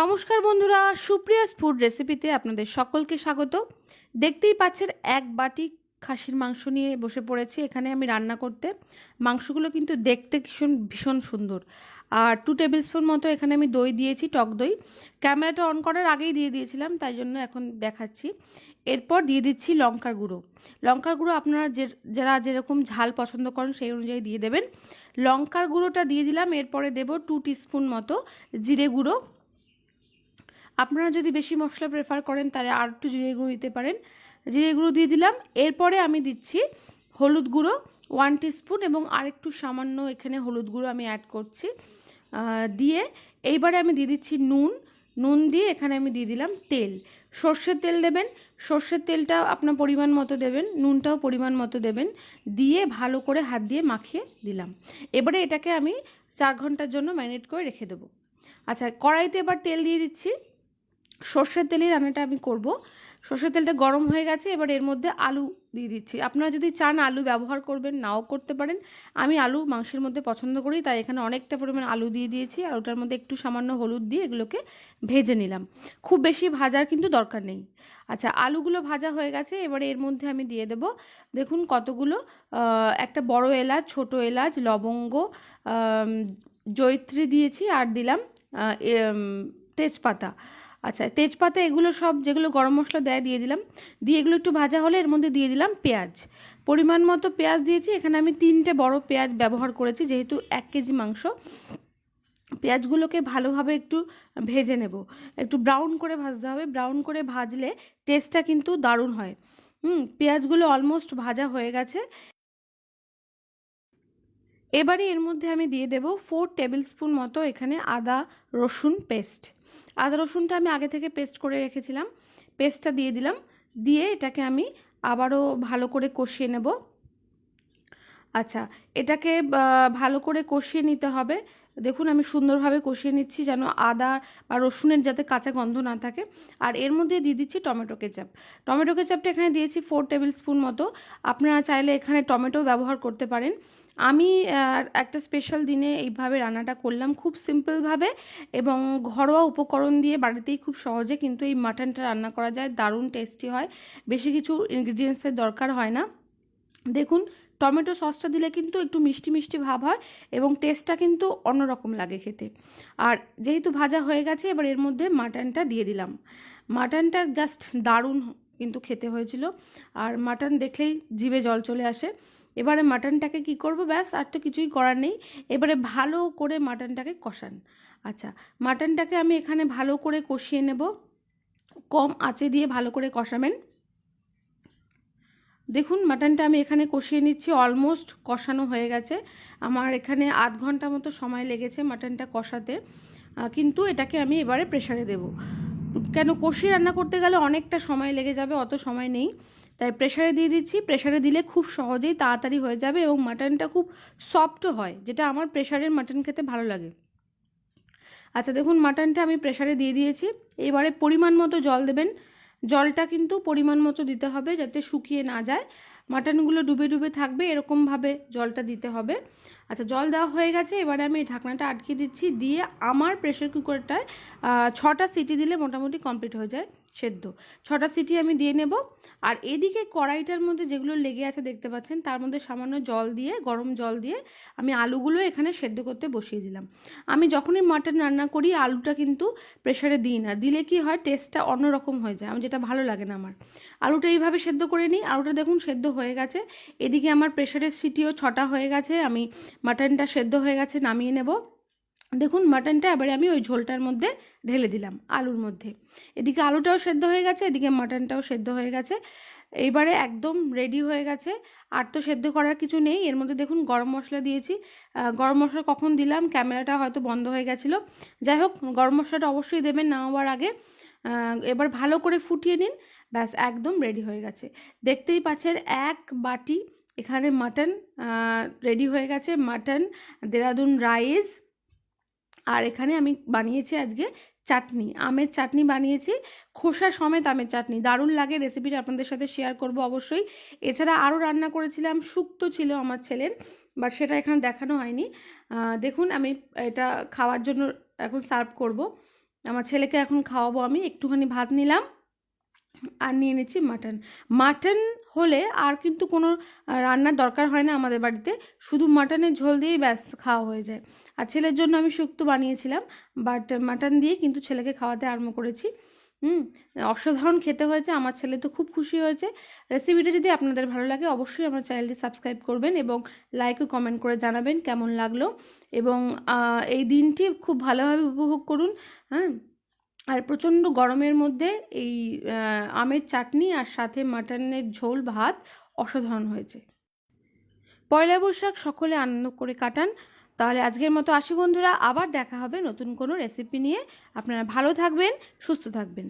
নমস্কার বন্ধুরা, সুপ্রিয়াস ফুড রেসিপিতে আপনাদের সকলকে স্বাগত। দেখতেই পাচ্ছেন এক বাটি খাসির মাংস নিয়ে বসে পড়েছি এখানে আমি রান্না করতে। মাংসগুলো কিন্তু দেখতে ভীষণ ভীষণ সুন্দর। আর 2 টেবিল স্পুন মতো এখানে আমি দই দিয়েছি, টক দই। ক্যামেরাটা অন করার আগেই দিয়ে দিয়েছিলাম, তাই জন্য এখন দেখাচ্ছি। এরপর দিয়ে দিচ্ছি লঙ্কার গুঁড়ো। লঙ্কার গুঁড়ো আপনারা যারা যেরকম ঝাল পছন্দ করেন সেই অনুযায়ী দিয়ে দেবেন। লঙ্কার গুঁড়োটা দিয়ে দিলাম। এরপরে দেব 2 টিস্পুন মতো জিরে গুঁড়ো। আপনারা যদি বেশি মশলা প্রেফার করেন তাহলে আর একটু জিরে গুঁড়ো দিতে পারেন। জিরে গুঁড়ো দিয়ে দিলাম। এরপরে আমি দিচ্ছি হলুদ গুঁড়ো 1 টিস্পুন এবং আরেকটু সামান্য এখানে হলুদ গুঁড়ো আমি অ্যাড করছি। দিয়ে এইবারে আমি দিয়ে দিচ্ছি নুন দিয়ে এখানে আমি দিয়ে দিলাম তেল। সর্ষের তেল দেবেন। সর্ষের তেলটা আপনার পরিমাণ মতো দেবেন, নুনটাও পরিমাণ মতো দেবেন। দিয়ে ভালো করে হাত দিয়ে মাখিয়ে দিলাম। এবারে এটাকে আমি 4 ঘন্টার জন্য ম্যারিনেট করে রেখে দেবো। আচ্ছা, কড়াইতে এবার তেল দিয়ে দিচ্ছি। সর্ষের তেলেই রান্নাটা আমি করব। সর্ষের তেলটা গরম হয়ে গেছে, এবার এর মধ্যে আলু দিয়ে দিচ্ছি। আপনারা যদি চান আলু ব্যবহার করবেন, নাও করতে পারেন। আমি আলু মাংসের মধ্যে পছন্দ করি, তাই এখানে অনেকটা পরিমাণ আলু দিয়ে দিয়েছি। আর ওটার মধ্যে একটু সামান্য হলুদ দিয়ে এগুলোকে ভেজে নিলাম। খুব বেশি ভাজার কিন্তু দরকার নেই। আচ্ছা, আলুগুলো ভাজা হয়ে গেছে, এবারে এর মধ্যে আমি দিয়ে দেব দেখুন কতগুলো, একটা বড় এলাচ, ছোট এলাচ, লবঙ্গ, জয়িত্রী দিয়েছি, আর দিলাম তেজপাতা। আচ্ছা, তেজপাতা এগুলো সব যেগুলো গরম মশলা দেয় দিয়ে দিলাম। দিয়ে এগুলো একটু ভাজা হলে এর মধ্যে দিয়ে দিলাম পেঁয়াজ। পরিমাণ মতো পেঁয়াজ দিয়েছি। এখানে আমি 3টে বড় পেঁয়াজ ব্যবহার করেছি, যেহেতু 1 কেজি মাংস। পেঁয়াজগুলোকে ভালোভাবে একটু ভেজে নেব। একটু ব্রাউন করে ভাজতে হবে। ব্রাউন করে ভাজলে টেস্টটা কিন্তু দারুণ হয়। পেঁয়াজগুলো অলমোস্ট ভাজা হয়ে গেছে। এবারে এর মধ্যে আমি দিয়ে দেব 4 টেবিল স্পুন মতো এখানে আদা রসুন পেস্ট। আদা রসুনটা আমি আগে থেকে পেস্ট করে রেখেছিলাম। পেস্টটা দিয়ে দিলাম। দিয়ে এটাকে আমি আবারও ভালো করে কষিয়ে নেব। আচ্ছা, এটাকে ভালো করে কষিয়ে নিতে হবে। দেখুন আমি সুন্দরভাবে কষিয়ে নিচ্ছি, যেন আদা বা রসুনের যাতে কাঁচা গন্ধ না থাকে। আর এর মধ্যে দিয়ে দিচ্ছি টমেটো কেচাপ। টমেটো কেচাপটা এখানে দিয়েছি 4 টেবিল স্পুন মতো। আপনারা চাইলে এখানে টমেটো ব্যবহার করতে পারেন। আমি একটা স্পেশাল দিনে এইভাবে রান্নাটা করলাম, খুব সিম্পলভাবে এবং ঘরোয়া উপকরণ দিয়ে বাড়িতেই খুব সহজে কিন্তু এই মাটনটা রান্না করা যায়। দারুণ টেস্টি হয়, বেশি কিছু ইনগ্রিডিয়েন্টসের দরকার হয় না। দেখুন টমেটো সসটা দিলে কিন্তু একটু মিষ্টি মিষ্টি ভাব হয় এবং টেস্টটা কিন্তু অন্যরকম লাগে খেতে। আর যেহেতু ভাজা হয়ে গেছে, এবার এর মধ্যে মাটনটা দিয়ে দিলাম। মাটনটা জাস্ট দারুণ কিন্তু খেতে হয়েছিল। আর মাটন দেখলেই জিভে জল চলে আসে। এবারে মাটনটাকে কি করব, ব্যাস আর তো কিছুই করার নেই। এবারে ভালো করে মাটনটাকে কষান। আচ্ছা, মাটনটাকে আমি এখানে ভালো করে কষিয়ে নেব। কম আঁচে দিয়ে ভালো করে কষাবেন। দেখুন মাটনটা আমি এখানে কষিয়ে নিচ্ছি। অলমোস্ট কষানো হয়ে গেছে। আমার এখানে আধ ঘন্টা মতো সময় লেগেছে মাটনটা কষাতে। কিন্তু এটাকে আমি এবারে প্রেসারে দেব। কেন, কষিয়ে রান্না করতে গেলে অনেকটা সময় লেগে যাবে, অত সময় নেই। তাই প্রেসারে দিয়ে দিচ্ছি। প্রেসারে দিলে খুব সহজেই তাড়াতাড়ি হয়ে যাবে এবং মাটনটা খুব সফটও হয়, যেটা আমার প্রেসারের মাটন খেতে ভালো লাগে। আচ্ছা, দেখুন মাটনটা আমি প্রেসারে দিয়ে দিয়েছি। এবারে পরিমাণ মতো জল দেবেন। জলটা কিন্তু পরিমাণ মতো দিতে হবে, যাতে শুকিয়ে না যায়। মাটনগুলো ডুবে ডুবে থাকবে, এরকমভাবে জলটা দিতে হবে। আচ্ছা, জল দেওয়া হয়ে গেছে। এবারে আমি ঢাকনাটা আটকে দিচ্ছি। দিয়ে আমার প্রেসার কুকারটায় 6টা সিটি দিলে মোটামুটি কমপ্লিট হয়ে যায় সেদ্ধ। 6টা সিটি আমি দিয়ে নেব। আর এদিকে কড়াইটার মধ্যে যেগুলো লেগে আছে দেখতে পাচ্ছেন, তার মধ্যে সামান্য জল দিয়ে, গরম জল দিয়ে আমি আলুগুলো এখানে সেদ্ধ করতে বসিয়ে দিলাম। আমি যখনই মাটন রান্না করি আলুটা কিন্তু প্রেসারে দিই না। দিলে কি হয়, টেস্টটা অন্যরকম হয়ে যায়, যেটা ভালো লাগে না আমার। আলুটা এইভাবে সেদ্ধ করে নিই। আলুটা দেখুন সেদ্ধ হয়ে গেছে। এদিকে আমার প্রেসারের সিটিও 6টা হয়ে গেছে। আমি মাটনটা সেদ্ধ হয়ে গেছে, নামিয়ে নেব। দেখুন মাটনটা এবারে আমি ওই ঝোলটার মধ্যে ঢেলে দিলাম, আলুর মধ্যে। এদিকে আলুটাও সেদ্ধ হয়ে গেছে, এদিকে মাটনটাও সেদ্ধ হয়ে গেছে। এইবারে একদম রেডি হয়ে গেছে। আর তো সেদ্ধ করার কিছু নেই। এর মধ্যে দেখুন গরম মশলা দিয়েছি। গরম মশলা কখন দিলাম, ক্যামেরাটা হয়তো বন্ধ হয়ে গেছিলো। যাই হোক, গরম মশলাটা অবশ্যই দেবেন নামাবার আগে। এবার ভালো করে ফুটিয়ে নিন। ব্যাস একদম রেডি হয়ে গেছে। দেখতেই পাচ্ছেন এক বাটি এখানে মাটন রেডি হয়ে গেছে। মাটন, দেরাদুন রাইস, আর এখানে আমি বানিয়েছি আজকে চাটনি, আমের চাটনি বানিয়েছি। খোসা সমেত আমের চাটনি, দারুণ লাগে। রেসিপিটা আপনাদের সাথে শেয়ার করব অবশ্যই। এছাড়া আরও রান্না করেছিলাম, শুক্তো ছিল আমার ছেলের, বাট সেটা এখানে দেখানো হয়নি। দেখুন আমি এটা খাওয়ার জন্য এখন সার্ভ করব। আমার ছেলেকে এখন খাওয়াবো আমি। একটুখানি ভাত নিলাম আর নিয়ে নিচ্ছি মাটন। মাটন হলে আর কিন্তু কোনো রান্নার দরকার হয় না আমাদের বাড়িতে, শুধু মাটনের ঝোল দিয়েই ব্যাস খাওয়া হয়ে যায়। আর ছেলের জন্য আমি শুক্তো বানিয়েছিলাম, বাট মাটন দিয়ে কিন্তু ছেলেকে খাওয়াতে আরম্ভ করেছি। অসাধারণ খেতে হয়েছে, আমার ছেলে তো খুব খুশি হয়েছে। রেসিপিটা যদি আপনাদের ভালো লাগে অবশ্যই আমার চ্যানেলটি সাবস্ক্রাইব করবেন এবং লাইক ও কমেন্ট করে জানাবেন কেমন লাগলো। এবং এই দিনটি খুব ভালোভাবে উপভোগ করুন। হ্যাঁ, আর প্রচণ্ড গরমের মধ্যে এই আমের চাটনি আর সাথে মাটনের ঝোল ভাত অসাধারণ হয়েছে। পয়লা বৈশাখ সকলে আনন্দ করে কাটান। তাহলে আজকের মতো আসি বন্ধুরা, আবার দেখা হবে নতুন কোনো রেসিপি নিয়ে। আপনারা ভালো থাকবেন, সুস্থ থাকবেন।